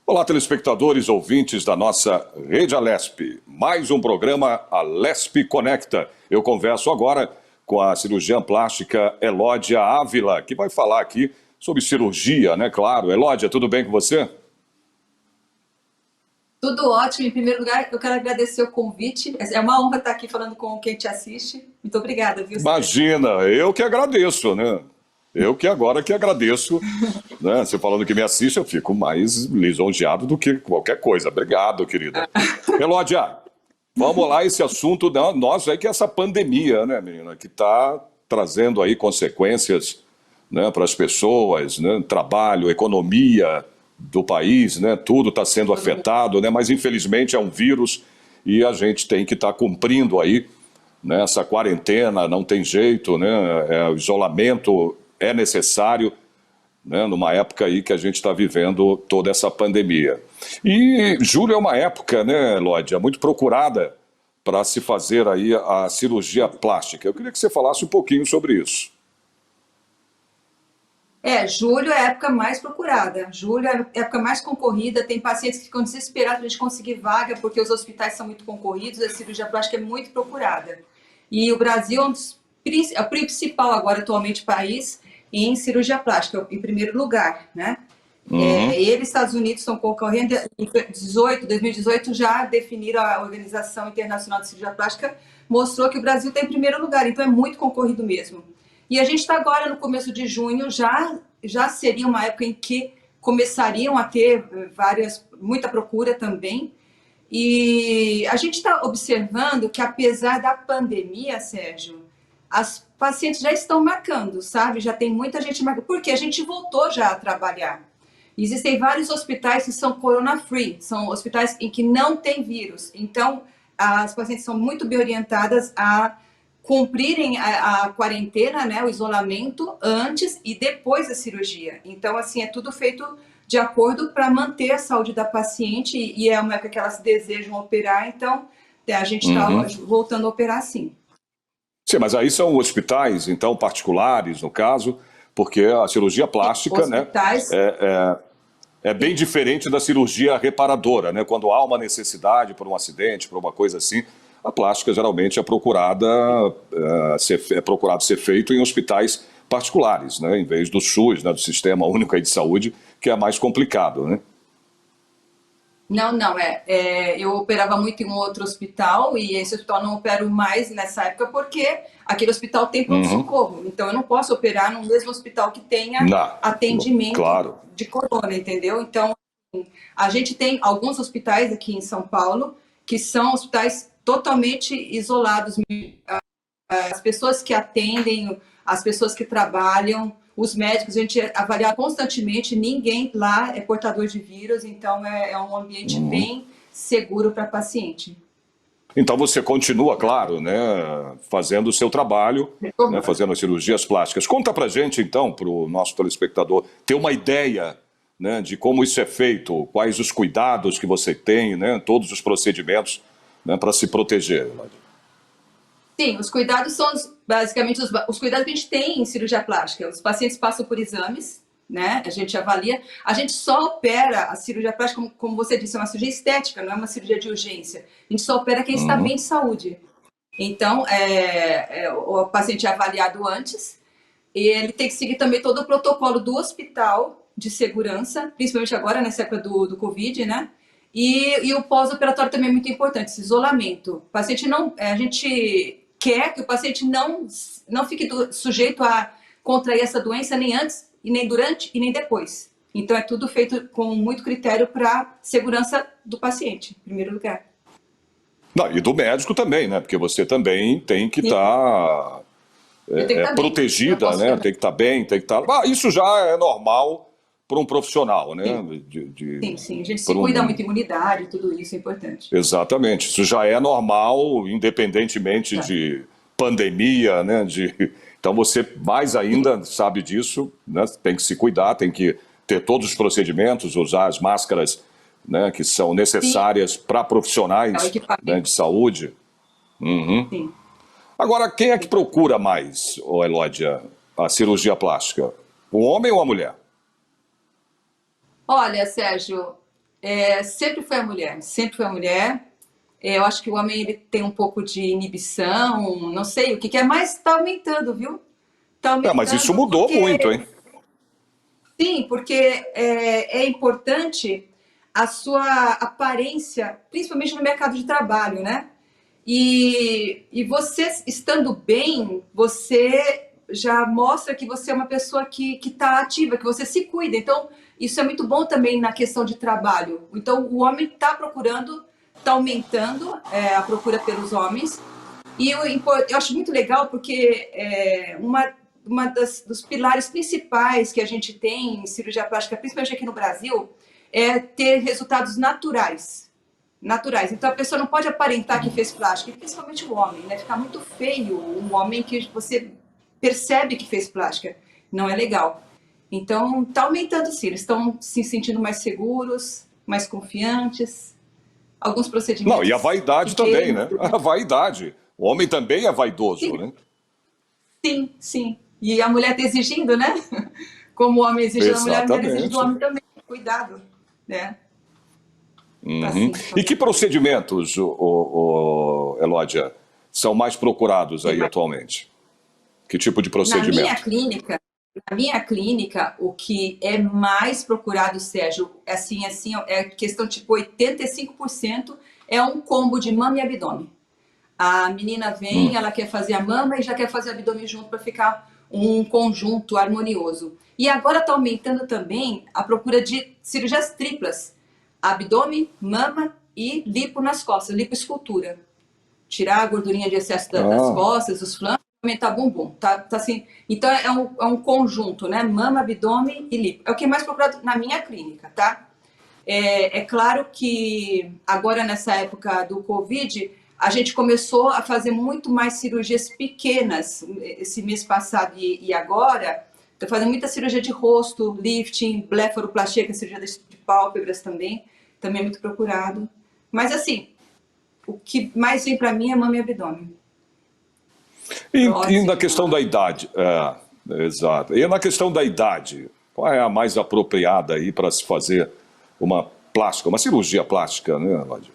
Olá, telespectadores, ouvintes da nossa Rede Alesp. Mais um programa Alesp Conecta. Eu converso agora com a cirurgiã plástica Elódia Ávila, que vai falar aqui sobre cirurgia, né? Claro. Elódia, tudo bem com você? Tudo ótimo. Em primeiro lugar, eu quero agradecer o convite. É uma honra estar aqui falando com quem te assiste. Muito obrigada, viu, Sérgio? Imagina, eu que agradeço, né? Eu que agora que agradeço, né? Você falando que me assiste, eu fico mais lisonjeado do que qualquer coisa. Obrigado, querida. Elódia, vamos lá, esse assunto, nós é que essa pandemia, né, menina, que está trazendo aí consequências, né, para as pessoas, né, trabalho, economia do país, né, tudo está sendo afetado, né, mas infelizmente é um vírus e a gente tem que estar cumprindo aí, né, essa quarentena, não tem jeito, né, o isolamento é necessário, né, numa época aí que a gente está vivendo toda essa pandemia. E julho é uma época, né, Lódia, muito procurada para se fazer aí a cirurgia plástica. Eu queria que você falasse um pouquinho sobre isso. Julho é a época mais procurada. Julho é a época mais concorrida. Tem pacientes que ficam desesperados para a gente conseguir vaga, porque os hospitais são muito concorridos, a cirurgia plástica é muito procurada. E o Brasil é o principal agora, atualmente, país em cirurgia plástica, em primeiro lugar, né? Ele e Estados Unidos estão concorrendo. Em 2018 já definiram a Organização Internacional de Cirurgia Plástica, mostrou que o Brasil está em primeiro lugar, então é muito concorrido mesmo. E a gente está agora no começo de junho, já seria uma época em que começariam a ter muita procura também. E a gente está observando que, apesar da pandemia, Sérgio, as pacientes já estão marcando, sabe? Já tem muita gente marcando, porque a gente voltou já a trabalhar. Existem vários hospitais que são corona-free, são hospitais em que não tem vírus. Então, as pacientes são muito bem orientadas a cumprirem a quarentena, né, o isolamento, antes e depois da cirurgia. Então, assim, é tudo feito de acordo para manter a saúde da paciente, e é uma época que elas desejam operar, então a gente está voltando a operar sim. Sim, mas aí são hospitais, então, particulares, no caso, porque a cirurgia plástica, né, Hospitais, é bem diferente da cirurgia reparadora, né? Quando há uma necessidade por um acidente, por uma coisa assim, a plástica geralmente é procurado ser feito em hospitais particulares, né? Em vez do SUS, né, do Sistema Único aí de Saúde, que é mais complicado, né? não, eu operava muito em um outro hospital, e esse hospital não opero mais nessa época porque aquele hospital tem pronto-socorro. Então eu não posso operar no mesmo hospital que tenha Não, atendimento claro. de corona, entendeu? Então a gente tem alguns hospitais aqui em São Paulo que são hospitais totalmente isolados. As pessoas que atendem, as pessoas que trabalham, os médicos, a gente avalia constantemente, ninguém lá é portador de vírus, então é um ambiente bem seguro para paciente. Então você continua, claro, né, fazendo o seu trabalho, né, fazendo as cirurgias plásticas. Conta pra gente, então, para o nosso telespectador ter uma ideia, né, de como isso é feito, quais os cuidados que você tem, né, todos os procedimentos, né, para se proteger. Sim, os cuidados são basicamente os cuidados que a gente tem em cirurgia plástica. Os pacientes passam por exames, né? A gente avalia. A gente só opera a cirurgia plástica, como você disse, é uma cirurgia estética, não é uma cirurgia de urgência. A gente só opera quem está bem de saúde. Então, o paciente é avaliado antes, e ele tem que seguir também todo o protocolo do hospital de segurança, principalmente agora nessa época do Covid, né? E o pós-operatório também é muito importante, esse isolamento. O paciente não, a gente quer que o paciente não fique sujeito a contrair essa doença nem antes, e nem durante, e nem depois. Então é tudo feito com muito critério para segurança do paciente, em primeiro lugar. Não, e do médico também, né? Porque você também tem que estar protegida, né? Tem que estar bem, tem que estar... isso já é normal para um profissional, né? Sim. A gente se cuida muito, imunidade, tudo isso é importante. Exatamente. Isso já é normal, independentemente de pandemia, né? Então você mais ainda sabe disso, né? Tem que se cuidar, tem que ter todos os procedimentos, usar as máscaras, né, que são necessárias para profissionais, né, de saúde. Sim. Agora, quem é que procura mais, Elódia, a cirurgia plástica? O homem ou a mulher? Olha, Sérgio, Sempre foi a mulher, sempre foi a mulher. Eu acho que o homem ele tem um pouco de inibição, não sei o que que é, mas está aumentando, viu? Está Mas isso aumentando mudou muito, porque, hein? sim, porque é importante a sua aparência, principalmente no mercado de trabalho, né? E você estando bem, você já mostra que você é uma pessoa que está ativa, que você se cuida. Então, isso é muito bom também na questão de trabalho. Então, o homem está procurando, está aumentando a procura pelos homens. E eu acho muito legal porque dos pilares principais que a gente tem em cirurgia plástica, principalmente aqui no Brasil, é ter resultados naturais. Naturais. Então a pessoa não pode aparentar que fez plástica, e principalmente o homem, né? Fica muito feio um homem que você percebe que fez plástica. Não é legal. Então está aumentando sim, eles estão se sentindo mais seguros, mais confiantes. Alguns Não, e a procedimentos vaidade também, pequenos. né? A vaidade. O homem também é vaidoso, Sim, né? sim, sim. E a mulher está exigindo, né? Como o homem exige da mulher, a mulher exige do Exatamente. homem também. Cuidado, né? Tá Uhum. assim. E que procedimentos, Elódia, são mais procurados aí atualmente? Que tipo de Na minha procedimento? clínica, na minha clínica, o que é mais procurado, Sérgio, assim, é questão tipo 85% é um combo de mama e abdômen. A menina vem, Hum. ela quer fazer a mama e já quer fazer o abdômen junto para ficar um conjunto harmonioso. E agora está aumentando também a procura de cirurgias triplas: abdômen, mama e lipo nas costas, lipoescultura. Tirar a gordurinha de excesso das Ah, costas, dos flancos, aumentar bumbum. Tá assim. Então é um conjunto, né? Mama, abdômen e lipo. É o que é mais procurado na minha clínica, tá? É claro que agora, nessa época do Covid, a gente começou a fazer muito mais cirurgias pequenas esse mês passado e agora. Estou fazendo muita cirurgia de rosto, lifting, blefaroplastia, que é cirurgia de pálpebras também é muito procurado. Mas assim, o que mais vem para mim é mama e abdômen. e na Prótese, questão da idade? Exato. E na questão da idade, qual é a mais apropriada aí para se fazer uma plástica, uma cirurgia plástica, né, Elódia?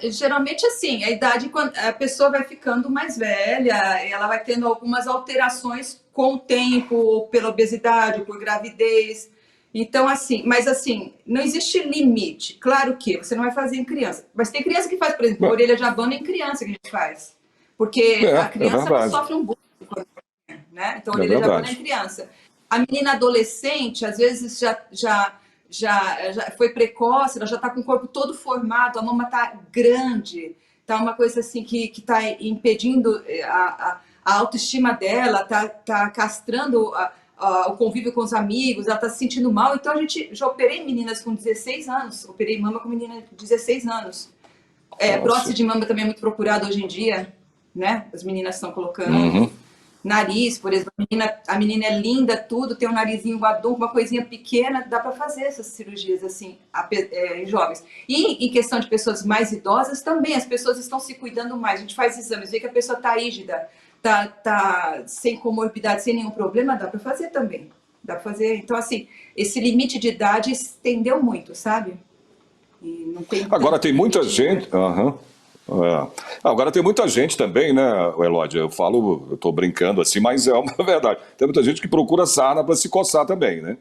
Geralmente assim, a idade, quando a pessoa vai ficando mais velha, ela vai tendo algumas alterações com o tempo, ou pela obesidade, ou por gravidez. Então, assim, mas assim, não existe limite. Claro que você não vai fazer em criança, mas tem criança que faz, por exemplo, orelha de abano em criança que a gente faz. Porque a É criança ela verdade. sofre um bullying, né? Então, É orelha de abano é em verdade. criança. A menina adolescente, às vezes, já foi precoce, ela já está com o corpo todo formado, a mama está grande, está uma coisa assim que está impedindo a autoestima dela, está castrando o convívio com os amigos, ela está se sentindo mal. Então, a gente já operei meninas com 16 anos, operei mama com menina de 16 anos. Prótese Nossa. de mama também é muito procurada hoje em dia, né? As meninas estão colocando. Uhum. Nariz, por exemplo, a menina é linda, tudo, tem um narizinho adulto, uma coisinha pequena, dá para fazer essas cirurgias assim, em jovens. E em questão de pessoas mais idosas também, as pessoas estão se cuidando mais. A gente faz exames, vê que a pessoa está rígida, tá sem comorbidade, sem nenhum problema, dá para fazer também. Dá para fazer. Então, assim, esse limite de idade estendeu muito, sabe? E não tem Agora tanto tem muita limite de gente. Aham. É. Agora tem muita gente também, né, Elódia? Eu falo, eu tô brincando assim, mas é uma verdade. Tem muita gente que procura sarna para se coçar também, né?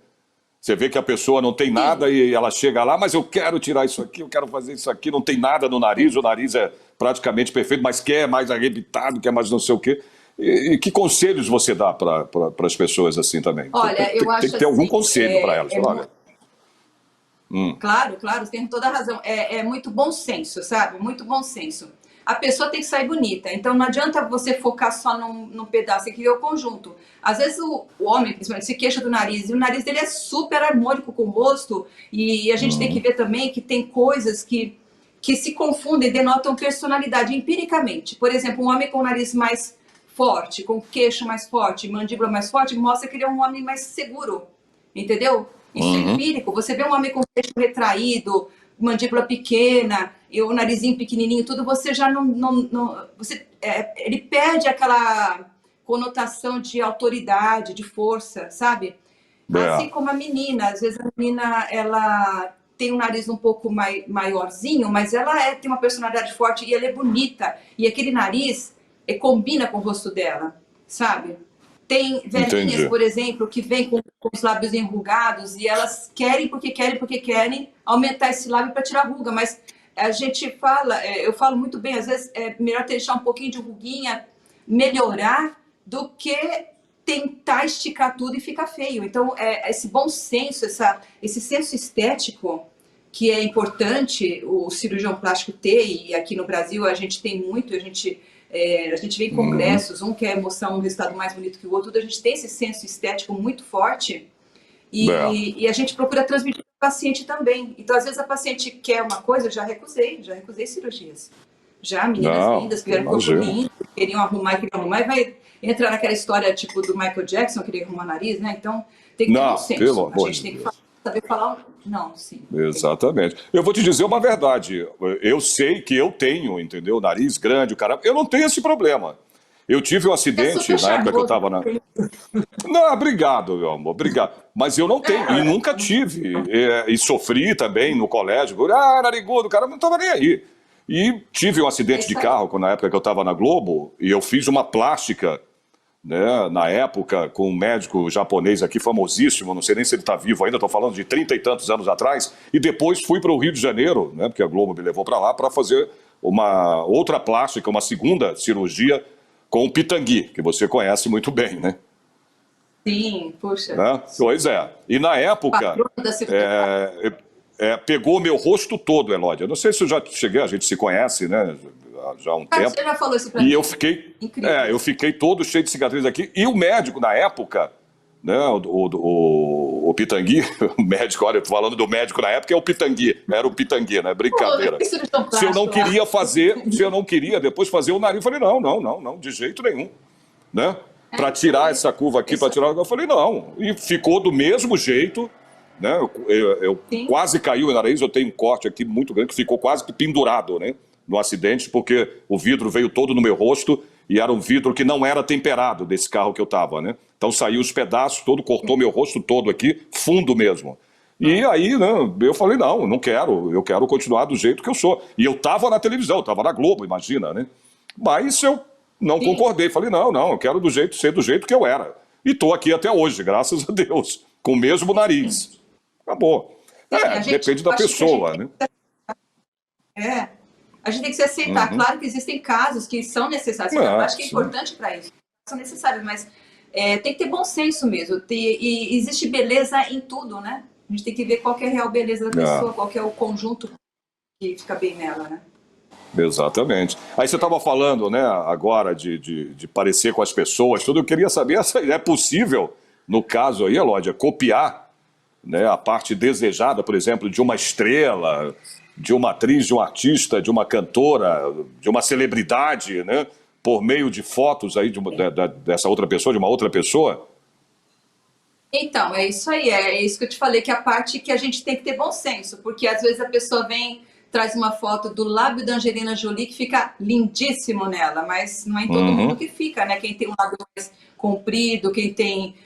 Você vê que a pessoa não tem sim. nada e ela chega lá, mas eu quero tirar isso aqui, eu quero fazer isso aqui, não tem nada no nariz, o nariz é praticamente perfeito, mas quer mais arrebitado, quer mais não sei o quê. E que conselhos você dá para as pessoas assim também? Tem, Olha, tem- eu tem que acho ter algum assim, conselho para elas. Olha, claro, claro, você tem toda a razão. É muito bom senso, sabe? Muito bom senso. A pessoa tem que sair bonita. Então não adianta você focar só num pedaço, tem que ver o conjunto. Às vezes o homem, principalmente, se queixa do nariz, e o nariz dele é super harmônico com o rosto, e a gente tem que ver também que tem coisas que se confundem, denotam personalidade empiricamente. Por exemplo, um homem com o nariz mais forte, com o queixo mais forte, mandíbula mais forte, mostra que ele é um homem mais seguro, entendeu? Isso é empírico. Você vê um homem com o queixo retraído, mandíbula pequena, e o narizinho pequenininho, tudo, você já ele perde aquela conotação de autoridade, de força, sabe? Assim é. como a menina, às vezes a menina, ela tem um nariz um pouco maiorzinho, mas ela tem uma personalidade forte e ela é bonita. E aquele nariz combina com o rosto dela, sabe? Tem velhinhas, Entendi. por exemplo, que vêm com os lábios enrugados e elas querem aumentar esse lábio para tirar ruga, mas a gente fala, eu falo muito bem, às vezes é melhor deixar um pouquinho de ruguinha, melhorar, do que tentar esticar tudo e ficar feio. Então, esse bom senso, esse senso estético, que é importante o cirurgião plástico ter, e aqui no Brasil a gente tem muito, a gente vê em congressos, um quer mostrar um resultado mais bonito que o outro, a gente tem esse senso estético muito forte, e a gente procura transmitir para o paciente também. Então, às vezes a paciente quer uma coisa, eu já recusei cirurgias. Já, meninas lindas, que vieram corpo lindo, queriam arrumar, e vai entrar naquela história tipo do Michael Jackson, queria arrumar nariz, né? Então, tem que ter bom senso. A gente tem que saber falar, não, sim. Exatamente. Eu vou te dizer uma verdade. Eu sei que eu tenho, entendeu? Nariz grande, o cara. Eu não tenho esse problema. Eu tive um acidente na época que eu estava na. Não, obrigado, meu amor, obrigado. Mas eu não tenho, e nunca tive. E sofri também no colégio. Narigudo, o cara não estava nem aí. E tive um acidente de carro na época que eu estava na Globo, e eu fiz uma plástica, né, na época, com um médico japonês aqui famosíssimo, não sei nem se ele está vivo ainda, estou falando de 30 e tantos anos atrás, e depois fui para o Rio de Janeiro, né, porque a Globo me levou para lá para fazer uma outra plástica, uma segunda cirurgia com o Pitangui, que você conhece muito bem, né? Sim, puxa. Né? Pois é. E na época, pegou meu rosto todo, Elódia. Não sei se eu já cheguei, a gente se conhece, né? Já há um tempo. Você já falou isso pra mim. E eu fiquei todo cheio de cicatrizes aqui. E o médico, na época, né, o Pitangui, o médico, olha, eu tô falando do médico na época, é o Pitangui, era o Pitangui, né? Brincadeira. Se eu não queria fazer, depois fazer o nariz, eu falei, não, de jeito nenhum, né? Para tirar essa curva aqui, para tirar, eu falei, não. E ficou do mesmo jeito, né? Eu quase caiu o nariz, eu tenho um corte aqui muito grande, que ficou quase que pendurado, né? No acidente, porque o vidro veio todo no meu rosto e era um vidro que não era temperado desse carro que eu estava, né? Então saiu os pedaços, todo, cortou meu rosto todo aqui, fundo mesmo. E aí, né, eu falei, não quero, eu quero continuar do jeito que eu sou. E eu estava na televisão, eu estava na Globo, imagina, né? Mas eu não concordei, falei, não, eu quero ser do jeito que eu era. E estou aqui até hoje, graças a Deus, com o mesmo nariz. Acabou. Depende da pessoa, né? A gente tem que se aceitar. Claro que existem casos que são necessários. Eu acho que é importante para isso. São necessários, mas tem que ter bom senso mesmo. E existe beleza em tudo, né? A gente tem que ver qual que é a real beleza da pessoa, qual que é o conjunto que fica bem nela, né? Exatamente. Aí você estava falando, né, agora de parecer com as pessoas, tudo. Eu queria saber, é possível, no caso aí, Elódia, copiar, né, a parte desejada, por exemplo, de uma estrela, de uma atriz, de um artista, de uma cantora, de uma celebridade, né, por meio de fotos aí dessa outra pessoa, de uma outra pessoa? Então, é isso aí, é isso que eu te falei, que é a parte que a gente tem que ter bom senso, porque às vezes a pessoa traz uma foto do lábio da Angelina Jolie que fica lindíssimo nela, mas não é em todo mundo que fica, né? Quem tem um lábio mais comprido, quem tem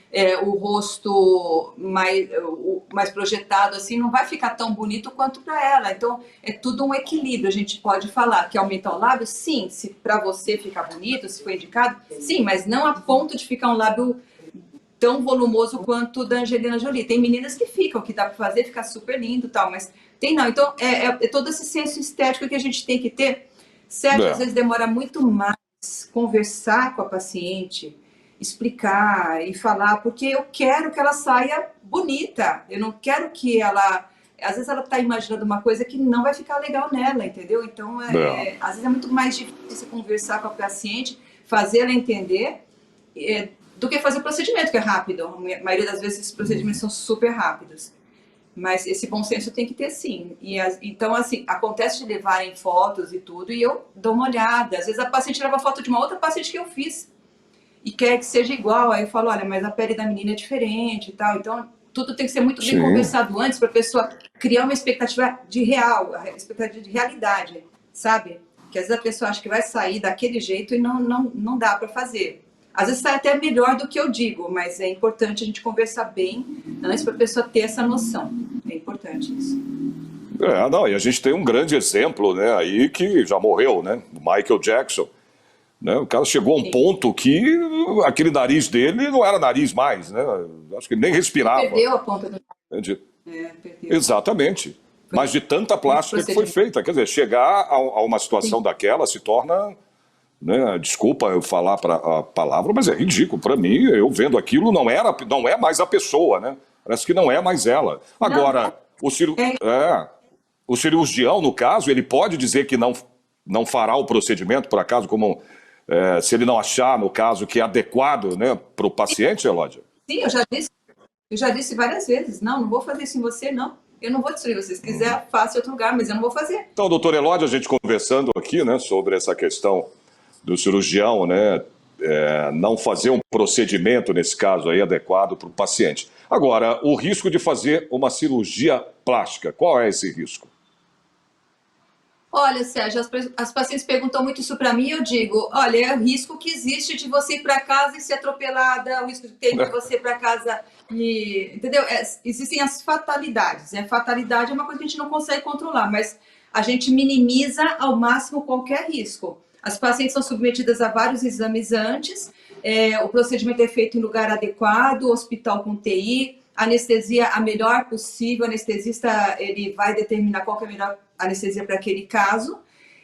o rosto mais projetado, assim, não vai ficar tão bonito quanto para ela. Então, é tudo um equilíbrio. A gente pode falar que aumentar o lábio, sim, se para você ficar bonito, se for indicado, sim, mas não a ponto de ficar um lábio tão volumoso quanto o da Angelina Jolie. Tem meninas que ficam, que dá para fazer, ficar super lindo e tal, mas tem não. Então, é todo esse senso estético que a gente tem que ter. Certo, às vezes demora muito mais conversar com a paciente, explicar e falar, porque eu quero que ela saia bonita. Eu não quero que ela... Às vezes ela está imaginando uma coisa que não vai ficar legal nela, entendeu? Então, às vezes é muito mais difícil conversar com a paciente, fazer ela entender, do que fazer o procedimento, que é rápido. A maioria das vezes esses procedimentos são super rápidos. Mas esse bom senso tem que ter, sim. Então, assim, acontece de levarem fotos e tudo, e eu dou uma olhada. Às vezes a paciente leva foto de uma outra paciente que eu fiz e quer que seja igual. Aí eu falo, olha, mas a pele da menina é diferente e tal. Então, tudo tem que ser muito bem conversado antes para a pessoa criar uma expectativa de real, a expectativa de realidade, sabe? Que às vezes a pessoa acha que vai sair daquele jeito e não dá para fazer. Às vezes sai até melhor do que eu digo, mas é importante a gente conversar bem antes para a pessoa ter essa noção. É importante isso. Não, e a gente tem um grande exemplo, né, aí que já morreu, né? O Michael Jackson, né? O cara chegou a um ponto que aquele nariz dele não era nariz mais, né? Acho que ele nem respirava. Perdeu a ponta do... Entende? perdeu. Exatamente. Foi Mas de tanta muito plástica que foi procedimento. feita. Quer dizer, chegar a uma situação Sim. daquela se torna, né, desculpa eu falar a palavra, mas é ridículo. Para mim, eu vendo aquilo, não é mais a pessoa, né? Parece que não é mais ela. Não, Agora, o cirurgião, no caso, ele pode dizer que não fará o procedimento, por acaso, como se ele não achar, no caso, que é adequado, né, para o paciente, Elódia? sim, eu já disse várias vezes, não vou fazer isso em você, não. Eu não vou destruir você. Se quiser, faça em outro lugar, mas eu não vou fazer. Então, doutor Elódia, a gente conversando aqui, né, sobre essa questão do cirurgião, né, não fazer um procedimento, nesse caso aí, adequado para o paciente. Agora, o risco de fazer uma cirurgia plástica, qual é esse risco? Olha, Sérgio, as pacientes perguntam muito isso para mim e eu digo, olha, é o risco que existe de você ir para casa e ser atropelada, o risco que tem de você ir para casa e... Entendeu? Existem as fatalidades. A fatalidade é uma coisa que a gente não consegue controlar, mas a gente minimiza ao máximo qualquer risco. As pacientes são submetidas a vários exames antes, o procedimento é feito em lugar adequado, hospital com TI, anestesia a melhor possível, o anestesista ele vai determinar qual que é a melhor anestesia para aquele caso,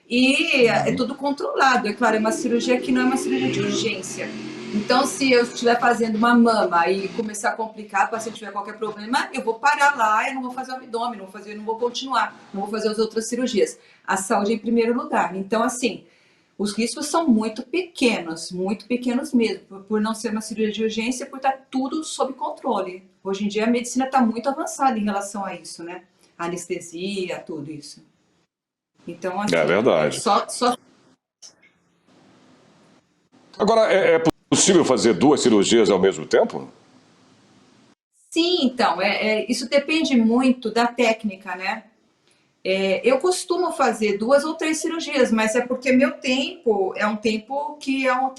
e é tudo controlado. É claro, é uma cirurgia que não é uma cirurgia de urgência. Então, se eu estiver fazendo uma mama e começar a complicar, o paciente tiver qualquer problema, eu vou parar lá, eu não vou fazer o abdômen, não vou continuar, não vou fazer as outras cirurgias. A saúde é em primeiro lugar. Então, assim, os riscos são muito pequenos mesmo, por não ser uma cirurgia de urgência, por estar tudo sob controle. Hoje em dia a medicina está muito avançada em relação a isso, né? A anestesia, tudo isso. Então, assim, É verdade. só Agora, é possível fazer duas cirurgias ao mesmo tempo? sim, então, isso depende muito da técnica, né? Eu costumo fazer 2 ou 3 cirurgias, mas é porque meu tempo é um tempo que eu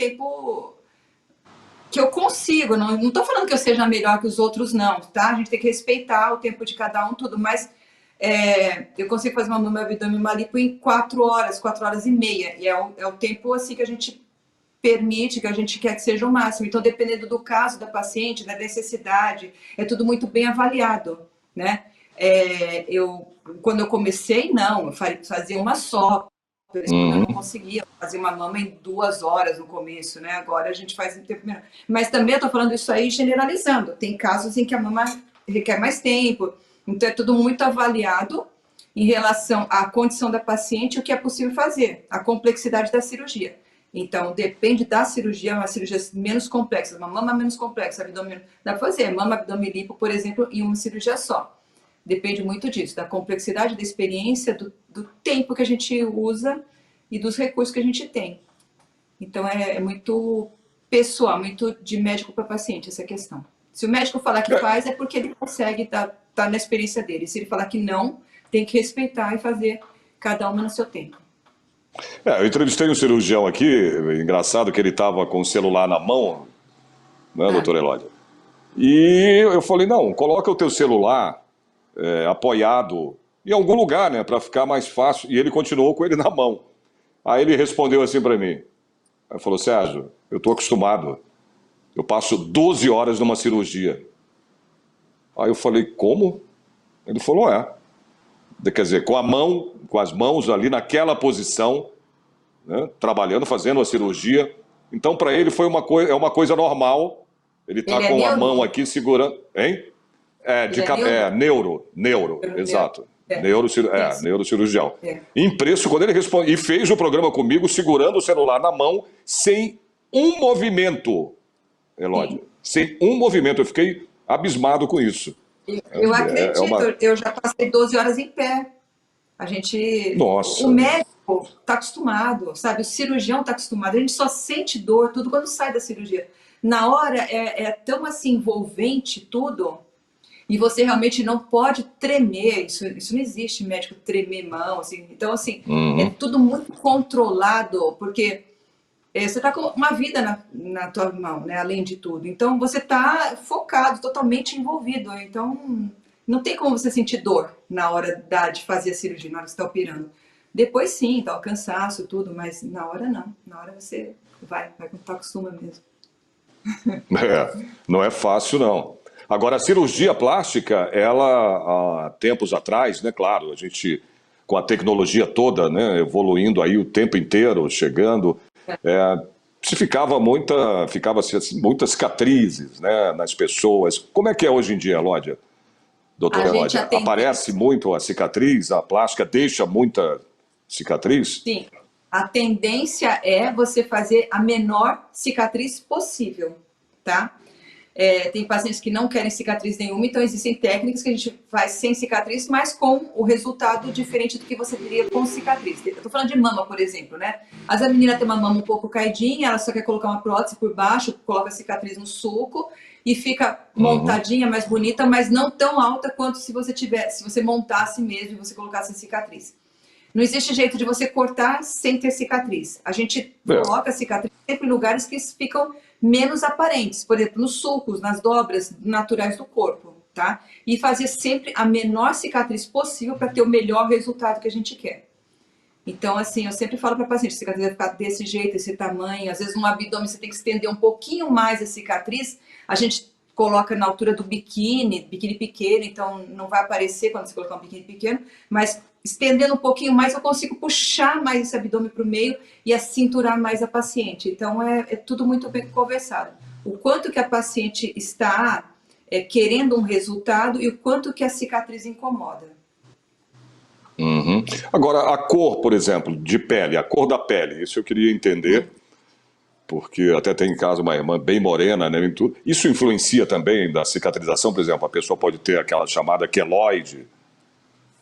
consigo. Não estou falando que eu seja melhor que os outros, não, tá? A gente tem que respeitar o tempo de cada um, tudo, mas eu consigo fazer uma mama abdômen uma lipo em 4 horas, 4 horas e meia, e é o tempo assim que a gente permite, que a gente quer que seja o máximo. Então, dependendo do caso da paciente, da necessidade, é tudo muito bem avaliado, né? Quando eu comecei, não, eu fazia uma só, quando eu não conseguia fazer uma mama em 2 horas no começo, né? Agora a gente faz em tempo menor. Mas também eu tô falando isso aí generalizando. Tem casos em que a mama requer mais tempo, então é tudo muito avaliado em relação à condição da paciente e o que é possível fazer, a complexidade da cirurgia. Então, depende da cirurgia, uma cirurgia menos complexa, uma mama menos complexa, abdômen, dá para fazer mama, abdômen lipo, por exemplo, em uma cirurgia só. Depende muito disso, da complexidade, da experiência, do tempo que a gente usa e dos recursos que a gente tem. Então, é muito pessoal, muito de médico para paciente essa questão. Se o médico falar que faz, é porque ele consegue, tá na experiência dele. Se ele falar que não, tem que respeitar e fazer cada uma no seu tempo. Eu entrevistei um cirurgião aqui, engraçado que ele estava com o celular na mão, né, doutor Elódia? E eu falei, não, coloca o teu celular apoiado em algum lugar, né, para ficar mais fácil. E ele continuou com ele na mão. Aí ele respondeu assim para mim, ele falou, Sérgio, eu estou acostumado, eu passo 12 horas numa cirurgia. Aí eu falei, como? Ele falou, quer dizer, com as mãos ali naquela posição, né, trabalhando, fazendo a cirurgia. Então, para ele foi é uma coisa normal. Ele está com a mão aqui segurando. Hein? Neuro, exato. Neurocirurgião. Impresso quando ele responde. E fez o programa comigo segurando o celular na mão, sem um movimento, Elódia. Sem um movimento. Eu fiquei abismado com isso. Eu acredito, eu já passei 12 horas em pé. Nossa. O médico está acostumado, sabe? O cirurgião está acostumado. A gente só sente dor tudo quando sai da cirurgia. Na hora é tão assim envolvente tudo, e você realmente não pode tremer. Isso não existe, médico tremer mão, assim. Então, assim, é tudo muito controlado, porque você está com uma vida na tua mão, né? Além de tudo. Então, você está focado, totalmente envolvido. Então, não tem como você sentir dor na hora de fazer a cirurgia, na hora que você está operando. Depois sim, tá o cansaço, tudo, mas na hora não. Na hora você vai quando tá acostuma mesmo. Não é fácil, não. Agora, a cirurgia plástica, ela, há tempos atrás, né, claro, a gente, com a tecnologia toda, né, evoluindo aí o tempo inteiro, chegando, se ficava-se assim, muitas cicatrizes, né, nas pessoas. Como é que é hoje em dia, Lódia? A Doutora gente Lódia, atende. aparece muito a cicatriz, a plástica deixa muita cicatriz? Sim, a tendência é você fazer a menor cicatriz possível, tá? Tem pacientes que não querem cicatriz nenhuma, então existem técnicas que a gente faz sem cicatriz, mas com o resultado diferente do que você teria com cicatriz. Eu tô falando de mama, por exemplo, né? Às vezes a menina tem uma mama um pouco caidinha, ela só quer colocar uma prótese por baixo, coloca a cicatriz no sulco e fica montadinha, mais bonita, mas não tão alta quanto se você montasse mesmo e você colocasse a cicatriz. Não existe jeito de você cortar sem ter cicatriz. A gente coloca a cicatriz sempre em lugares que ficam menos aparentes, por exemplo, nos sulcos, nas dobras naturais do corpo, tá? E fazer sempre a menor cicatriz possível para ter o melhor resultado que a gente quer. Então, assim, eu sempre falo para paciente, a cicatriz vai ficar desse jeito, esse tamanho, às vezes no abdômen você tem que estender um pouquinho mais a cicatriz, a gente coloca na altura do biquíni pequeno, então não vai aparecer quando você colocar um biquíni pequeno, mas estendendo um pouquinho mais eu consigo puxar mais esse abdômen para o meio e acinturar mais a paciente. Então é tudo muito bem conversado. O quanto que a paciente está querendo um resultado e o quanto que a cicatriz incomoda. Agora, a cor, por exemplo, de pele, a cor da pele, isso eu queria entender, porque até tem em casa uma irmã bem morena, né, em tudo. Isso influencia também da cicatrização, por exemplo, a pessoa pode ter aquela chamada queloide.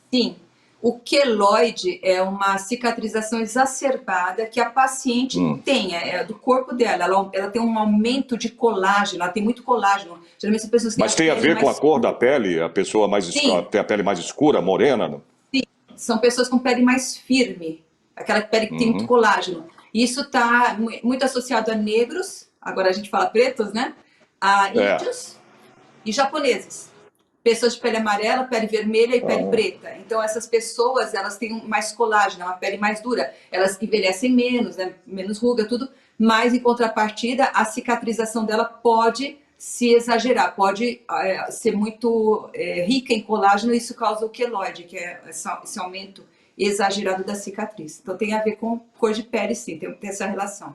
Sim, o queloide é uma cicatrização exacerbada que a paciente tem, é do corpo dela. Ela tem um aumento de colágeno, ela tem muito colágeno. Geralmente as pessoas têm Mas tem a ver com a cor da pele? A pessoa tem a pele mais escura, morena? Não? Sim, são pessoas com pele mais firme, aquela pele que tem muito colágeno. Isso está muito associado a negros, agora a gente fala pretos, né? A índios e japoneses. Pessoas de pele amarela, pele vermelha e pele preta. Então, essas pessoas, elas têm mais colágeno, uma pele mais dura. Elas envelhecem menos, né? Menos ruga, tudo. Mas, em contrapartida, a cicatrização dela pode se exagerar, pode ser muito rica em colágeno e isso causa o queloide, que é esse aumento exagerado da cicatriz. Então, tem a ver com cor de pele, sim. Tem essa relação.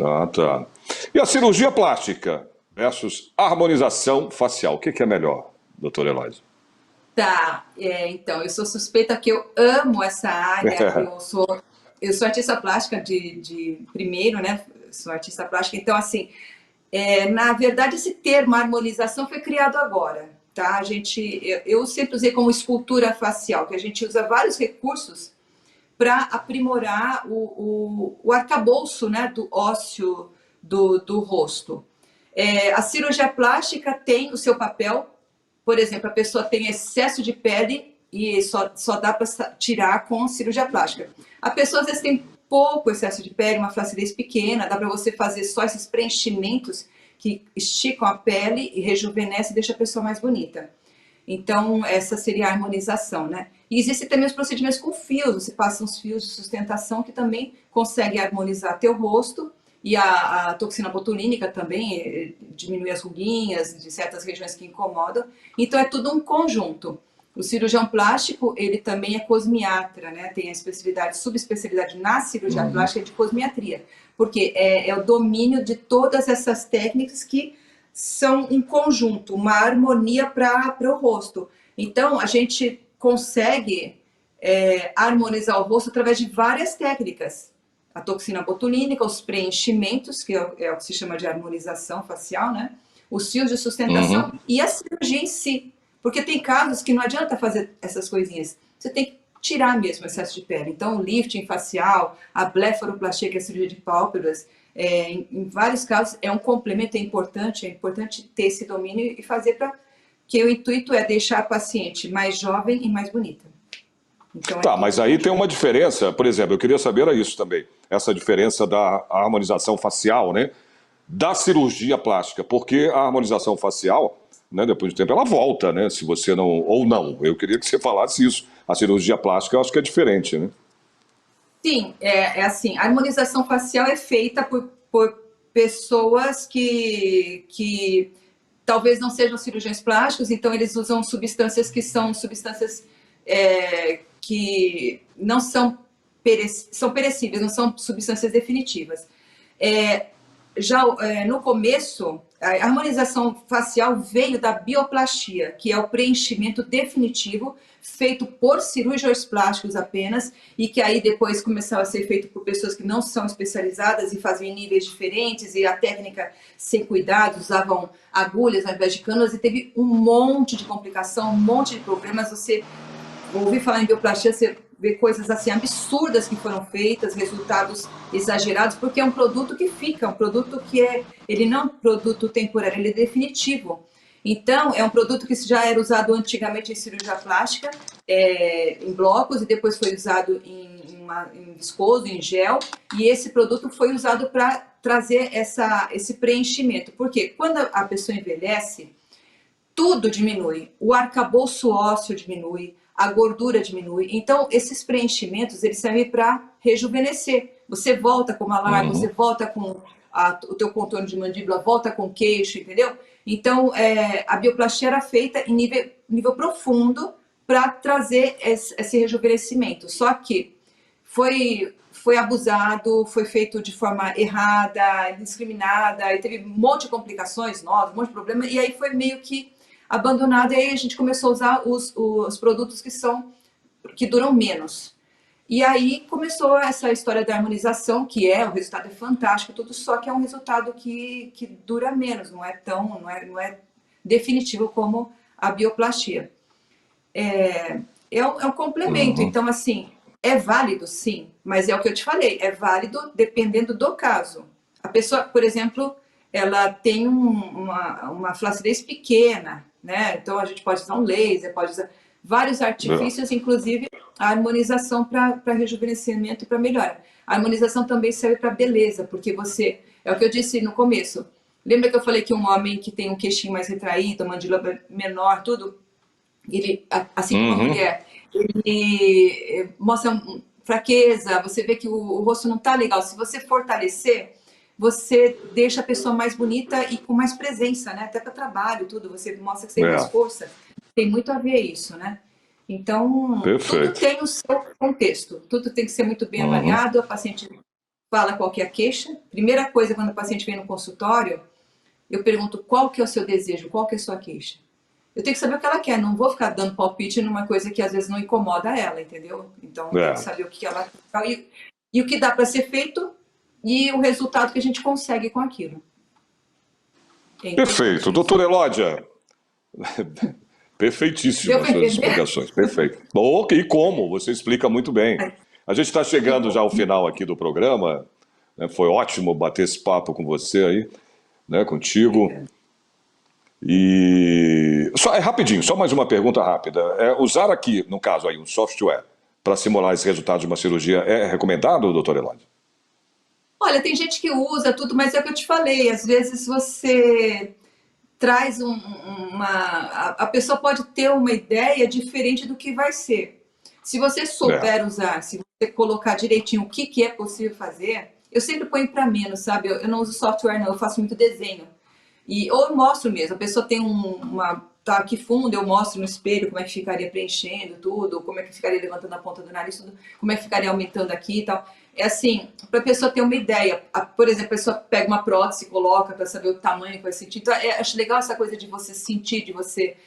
Ah, tá. E a cirurgia plástica versus harmonização facial. O que é melhor, doutora Eloísa? Tá, então, eu sou suspeita que eu amo essa área, eu sou artista plástica de primeiro, né? Sou artista plástica, então, assim, na verdade, esse termo harmonização foi criado agora, tá? Eu sempre usei como escultura facial, que a gente usa vários recursos para aprimorar o arcabouço, né, do ósseo do rosto. A cirurgia plástica tem o seu papel, por exemplo, a pessoa tem excesso de pele e só dá para tirar com cirurgia plástica. A pessoa às vezes tem pouco excesso de pele, uma flacidez pequena, dá para você fazer só esses preenchimentos que esticam a pele e rejuvenescem e deixa a pessoa mais bonita. Então, essa seria a harmonização, né? E existem também os procedimentos com fios, você passa uns fios de sustentação que também consegue harmonizar teu rosto. E a toxina botulínica também diminui as ruguinhas de certas regiões que incomodam. Então, é tudo um conjunto. O cirurgião plástico, ele também é cosmiatra, né? Tem a especialidade, subespecialidade na cirurgia plástica de cosmiatria. Porque é o domínio de todas essas técnicas que são um conjunto, uma harmonia para o rosto. Então, a gente consegue harmonizar o rosto através de várias técnicas. A toxina botulínica, os preenchimentos, que é o que se chama de harmonização facial, né? Os fios de sustentação e a cirurgia em si. Porque tem casos que não adianta fazer essas coisinhas. Você tem que tirar mesmo o excesso de pele. Então, o lifting facial, a blefaroplastia, que é a cirurgia de pálpebras, em vários casos é um complemento, é importante ter esse domínio e fazer para que o intuito é deixar a paciente mais jovem e mais bonita. Então, tá, mas aí tem uma diferença, por exemplo, eu queria saber isso também, essa diferença da harmonização facial, né, da cirurgia plástica, porque a harmonização facial, né, depois de tempo, ela volta, né? Se você não, ou não. Eu queria que você falasse isso. A cirurgia plástica eu acho que é diferente, né? Sim, é assim, a harmonização facial é feita por pessoas que talvez não sejam cirurgiões plásticos, então eles usam substâncias que são substâncias que não são, são perecíveis, não são substâncias definitivas. No começo, a harmonização facial veio da bioplastia, que é o preenchimento definitivo feito por cirurgiões plásticos apenas, e que aí depois começou a ser feito por pessoas que não são especializadas e faziam em níveis diferentes, e a técnica sem cuidado, usavam agulhas ao invés de cânulas, e teve um monte de complicação, um monte de problemas. Você ouvir falar em bioplastia, você vê coisas assim absurdas que foram feitas, resultados exagerados, porque é um produto que fica, um produto que ele não é um produto temporário, ele é definitivo. Então, é um produto que já era usado antigamente em cirurgia plástica, em blocos, e depois foi usado em viscoso, em gel, e esse produto foi usado para trazer esse preenchimento. Porque quando a pessoa envelhece, tudo diminui, o arcabouço ósseo diminui, a gordura diminui. Então, esses preenchimentos, eles servem para rejuvenescer. Você volta com malar, você volta com o teu contorno de mandíbula, volta com queixo, entendeu? Então, a bioplastia era feita em nível profundo para trazer esse rejuvenescimento. Só que foi abusado, foi feito de forma errada, indiscriminada, e teve um monte de complicações novas, um monte de problema, e aí foi meio que abandonado, e aí a gente começou a usar os produtos que duram menos. E aí começou essa história da harmonização, o resultado é fantástico, tudo, só que é um resultado que dura menos, não é definitivo como a bioplastia. É um complemento, então assim, é válido sim, mas é o que eu te falei, é válido dependendo do caso. A pessoa, por exemplo, ela tem uma flacidez pequena, né? Então a gente pode usar um laser, pode usar vários artifícios, inclusive a harmonização para rejuvenescimento e para melhora. A harmonização também serve para beleza, porque é o que eu disse no começo. Lembra que eu falei que um homem que tem um queixinho mais retraído, a mandíbula menor, tudo, ele, assim como a mulher, ele mostra fraqueza, você vê que o rosto não está legal. Se você fortalecer, você deixa a pessoa mais bonita e com mais presença, né? Até para trabalho, tudo. Você mostra que você tem mais força. Tem muito a ver isso, né? Então, tudo tem o seu contexto. Tudo tem que ser muito bem avaliado. A paciente fala qual que é a queixa. Primeira coisa, quando a paciente vem no consultório, eu pergunto qual que é o seu desejo, qual que é a sua queixa. Eu tenho que saber o que ela quer. Não vou ficar dando palpite numa coisa que às vezes não incomoda ela, entendeu? Então, eu tenho que saber o que ela quer e o que dá para ser feito, e o resultado que a gente consegue com aquilo. Perfeito. Doutora Elódia, perfeitíssimo as suas explicações. Perfeito. E como? Você explica muito bem. A gente está chegando já ao final aqui do programa. Né? Foi ótimo bater esse papo com você aí, né? Contigo. E rapidinho, só mais uma pergunta rápida. Usar aqui, no caso aí, um software para simular esse resultado de uma cirurgia é recomendado, doutora Elódia? Olha, tem gente que usa tudo, mas é o que eu te falei, às vezes você traz a pessoa pode ter uma ideia diferente do que vai ser. Se você souber usar, se você colocar direitinho o que é possível fazer, eu sempre ponho para menos, sabe? Eu não uso software não, eu faço muito desenho. Ou eu mostro mesmo, a pessoa tem tá aqui fundo, eu mostro no espelho como é que ficaria preenchendo tudo, como é que ficaria levantando a ponta do nariz, tudo, como é que ficaria aumentando aqui e tal. É assim, para a pessoa ter uma ideia. Por exemplo, a pessoa pega uma prótese e coloca para saber o tamanho que vai sentir. Então, acho legal essa coisa de você sentir, de você...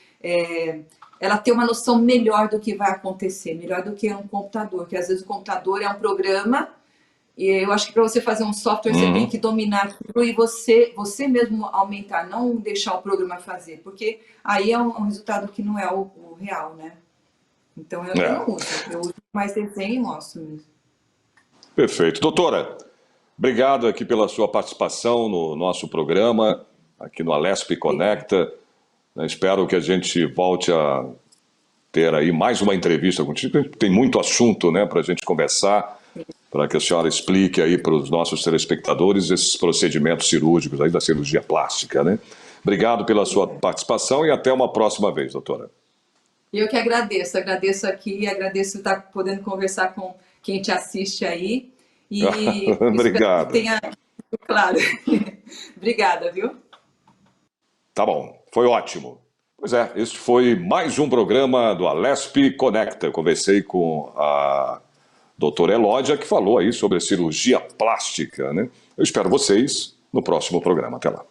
ela ter uma noção melhor do que vai acontecer, melhor do que um computador, que às vezes o computador é um programa, e eu acho que para você fazer um software você tem que dominar tudo e você mesmo aumentar, não deixar o programa fazer, porque aí é um resultado que não é o real, né? Então eu não uso, eu uso mais desenho e mostro mesmo. Perfeito. Doutora, obrigado aqui pela sua participação no nosso programa, aqui no Alesp Conecta. Espero que a gente volte a ter aí mais uma entrevista contigo. Tem muito assunto, né, para a gente conversar, para que a senhora explique aí para os nossos telespectadores esses procedimentos cirúrgicos aí da cirurgia plástica, né? Obrigado pela sua participação e até uma próxima vez, doutora. Eu que agradeço aqui, agradeço estar podendo conversar com quem te assiste aí e espero que Obrigado. tenha, claro. Obrigada, viu? Tá bom, foi ótimo. Pois é, este foi mais um programa do Alesp Conecta. Eu conversei com a doutora Elódia, que falou aí sobre a cirurgia plástica, né? Eu espero vocês no próximo programa. Até lá.